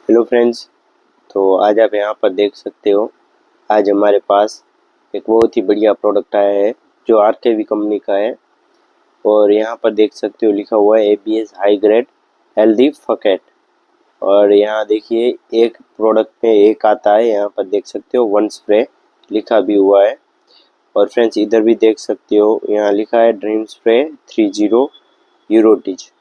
Hello friends. तो आज आप यहाँ पर देख सकते हो, आज हमारे पास एक बहुत ही बढ़िया प्रोडक्ट आया है जो आरकेवी कंपनी का है। और यहाँ पर देख सकते हो लिखा हुआ है ABS high grade healthy fuck it. और यहाँ देखिए एक प्रोडक्ट में एक आता है, यहाँ पर देख सकते हो वन स्प्रे लिखा भी हुआ है। और फ्रेंड्स इधर भी देख सकते हो, यहाँ लिखा है ड्रीम स्प्रे 30 यूरोटीज।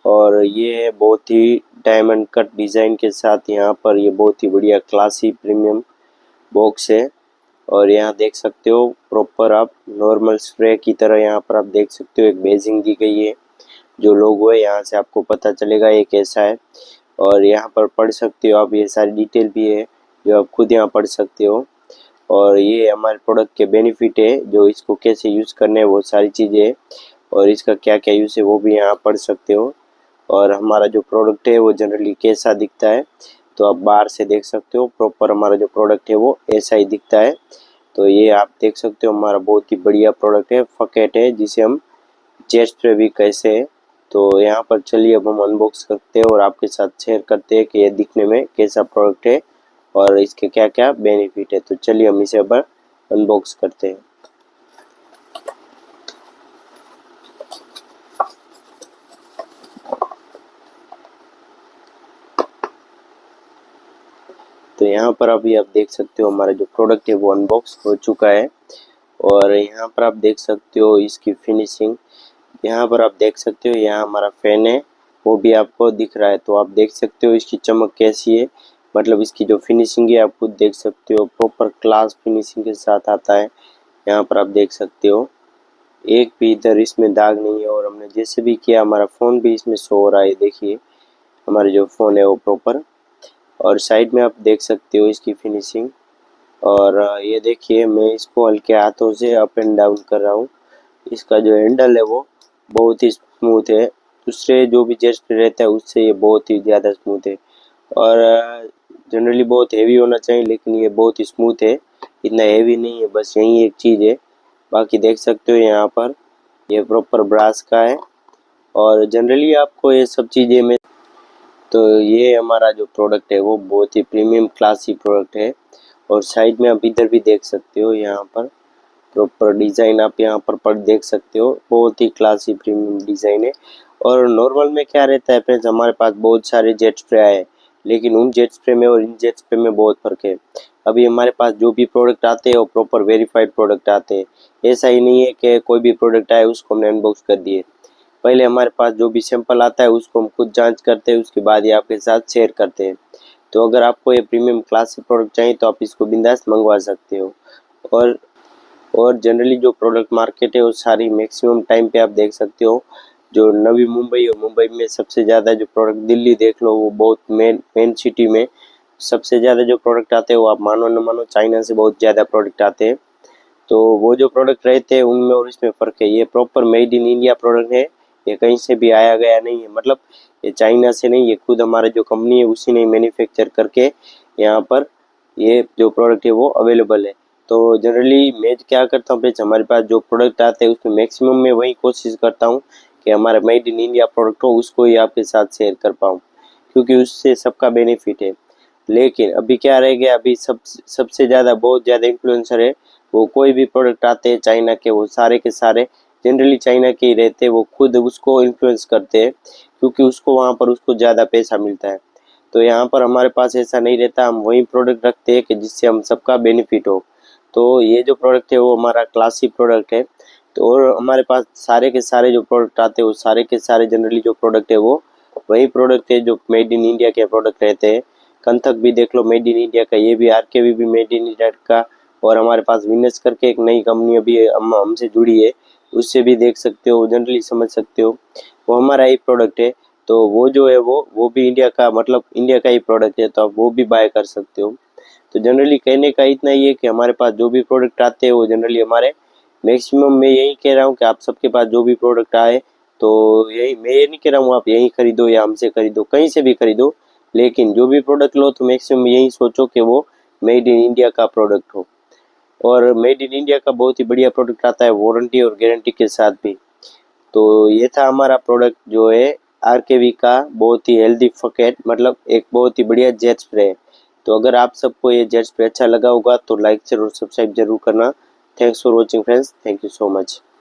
और ये है बहुत ही डायमंड कट डिज़ाइन के साथ, यहाँ पर ये बहुत ही बढ़िया क्लासी प्रीमियम बॉक्स है। और यहाँ देख सकते हो प्रॉपर आप नॉर्मल स्प्रे की तरह यहाँ पर आप देख सकते हो एक बेजिंग दी गई है। जो लोगो है यहाँ से आपको पता चलेगा ये कैसा है। और यहाँ पर पढ़ सकते हो आप, ये सारी डिटेल भी है जो आप खुद यहाँ पढ़ सकते हो। और ये हमारे प्रोडक्ट के बेनिफिट है, जो इसको कैसे यूज़ करने हैं वो सारी चीज़ें, और इसका क्या क्या यूज़ है वो भी यहाँ पढ़ सकते हो। और हमारा जो प्रोडक्ट है वो जनरली कैसा दिखता है, तो आप बाहर से देख सकते हो प्रॉपर हमारा जो प्रोडक्ट है वो ऐसा ही दिखता है। तो ये आप देख सकते हो हमारा बहुत ही बढ़िया प्रोडक्ट है, फकेट है, जिसे हम जेट स्प्रे भी कैसे है। तो यहाँ पर चलिए अब हम अनबॉक्स करते हैं और आपके साथ शेयर करते हैं कि ये दिखने में कैसा प्रोडक्ट है और इसके क्या क्या बेनिफिट है। तो चलिए हम इसे अब अनबॉक्स करते हैं। तो यहाँ पर अभी आप देख सकते हो हमारा जो प्रोडक्ट है वो अनबॉक्स हो चुका है। और यहाँ पर आप देख सकते हो इसकी फिनिशिंग, यहाँ पर आप देख सकते हो यहाँ हमारा फैन है वो भी आपको दिख रहा है। तो आप देख सकते हो इसकी चमक कैसी है, मतलब इसकी जो फिनिशिंग है आप खुद देख सकते हो, प्रॉपर क्लास फिनिशिंग के साथ आता है। यहाँ पर आप देख सकते हो एक भी इधर इसमें दाग नहीं है। और हमने जैसे भी किया हमारा फ़ोन भी इसमें शो हो रहा है, देखिए हमारे जो फ़ोन है वो प्रॉपर। और साइड में आप देख सकते हो इसकी फिनिशिंग। और ये देखिए मैं इसको हल्के हाथों से अप एंड डाउन कर रहा हूँ। इसका जो हैंडल है वो बहुत ही स्मूथ है, दूसरे जो भी जेट स्प्रे रहता है उससे ये बहुत ही ज़्यादा स्मूथ है। और जनरली बहुत हेवी होना चाहिए, लेकिन ये बहुत ही स्मूथ है, इतना हेवी नहीं है, बस यही एक चीज़ है। बाकी देख सकते हो यहाँ पर ये प्रॉपर ब्रास का है। और जनरली आपको ये सब चीज़ें में, तो ये हमारा जो प्रोडक्ट है वो बहुत ही प्रीमियम क्लासी प्रोडक्ट है। और साइड में आप इधर भी देख सकते हो, यहाँ पर प्रॉपर डिज़ाइन आप यहाँ पर देख सकते हो, बहुत ही क्लासी प्रीमियम डिज़ाइन है। और नॉर्मल में क्या रहता है फ्रेंड्स, हमारे पास बहुत सारे जेट स्प्रे आए, लेकिन उन जेट स्प्रे में और इन जेट स्प्रे में बहुत फ़र्क है। अभी हमारे पास जो भी प्रोडक्ट आते हैं वो प्रॉपर वेरीफाइड प्रोडक्ट आते हैं। ऐसा ही नहीं है कि कोई भी प्रोडक्ट आए उसको हमने अनबॉक्स कर दिए। पहले हमारे पास जो भी सैंपल आता है उसको हम खुद जांच करते हैं, उसके बाद ये आपके साथ शेयर करते हैं। तो अगर आपको ये प्रीमियम क्लास से प्रोडक्ट चाहिए तो आप इसको बिंदास मंगवा सकते हो। और और जनरली जो प्रोडक्ट मार्केट है वो सारी मैक्सिमम टाइम पे आप देख सकते हो, जो नवी मुंबई और मुंबई में सबसे ज़्यादा जो प्रोडक्ट, दिल्ली देख लो वो बहुत मेन सिटी में सबसे ज़्यादा जो प्रोडक्ट आते हैं वो आप मानो न मानो चाइना से बहुत ज़्यादा प्रोडक्ट आते हैं। तो वो जो प्रोडक्ट रहते हैं उनमें और इसमें फ़र्क है। ये proper made in India product है, ये कहीं से भी आया गया नहीं है, मतलब ये चाइना से नहीं, ये खुद हमारा जो कंपनी है उसी ने मैन्युफैक्चर करके यहाँ पर ये जो प्रोडक्ट है वो अवेलेबल है। तो जनरली मैं क्या करता हूँ फ्रेंड्स, हमारे पास जो प्रोडक्ट आते हैं उसमें मैक्सिमम मैं वही कोशिश करता हूँ कि हमारा मेड इन इंडिया प्रोडक्ट हो, उसको ही आपके साथ शेयर कर पाऊँ, क्योंकि उससे सबका बेनिफिट है। लेकिन अभी क्या रह गया, अभी सबसे ज़्यादा बहुत ज़्यादा इन्फ्लुएंसर है, वो कोई भी प्रोडक्ट आते हैं चाइना के, वो सारे के सारे जनरली चाइना के ही रहते हैं, वो खुद उसको इन्फ्लुएंस करते हैं क्योंकि उसको वहाँ पर उसको ज़्यादा पैसा मिलता है। तो यहाँ पर हमारे पास ऐसा नहीं रहता, हम वही प्रोडक्ट रखते हैं कि जिससे हम सबका बेनिफिट हो। तो ये जो प्रोडक्ट है वो हमारा क्लासी प्रोडक्ट है। तो और हमारे पास सारे के सारे जो प्रोडक्ट आते हैं वो सारे के सारे जनरली जो प्रोडक्ट है वो वही प्रोडक्ट है जो मेड इन इंडिया के प्रोडक्ट रहते हैं। कंथक भी देख लो मेड इन इंडिया का, ये भी आरकेवी भी मेड इन इंडिया का। और हमारे पास विनस करके एक नई कंपनी अभी हमसे जुड़ी है, उससे भी देख सकते हो, जनरली समझ सकते हो वो हमारा ही प्रोडक्ट है। तो वो जो है वो भी इंडिया का, मतलब इंडिया का ही प्रोडक्ट है, तो आप वो भी बाय कर सकते हो। तो जनरली कहने का इतना ही है कि हमारे पास जो भी प्रोडक्ट आते हैं वो जनरली हमारे मैक्सिमम, मैं यही कह रहा हूँ कि आप सबके पास जो भी प्रोडक्ट आए, तो यही मैं ये नहीं कह रहा हूँ आप यहीं खरीदो या हमसे खरीदो, कहीं से भी खरीदो, लेकिन जो भी प्रोडक्ट लो तो मैक्सिमम यही सोचो कि वो मेड इन इंडिया का प्रोडक्ट हो। और मेड इन इंडिया का बहुत ही बढ़िया प्रोडक्ट आता है वारंटी और गारंटी के साथ भी। तो ये था हमारा प्रोडक्ट जो है आरकेवी का बहुत ही हेल्दी फकेट, मतलब एक बहुत ही बढ़िया जेट स्प्रे है। तो अगर आप सबको ये जेट स्प्रे अच्छा लगा होगा तो लाइक और सब्सक्राइब जरूर करना। Thanks for watching friends, thank you so much.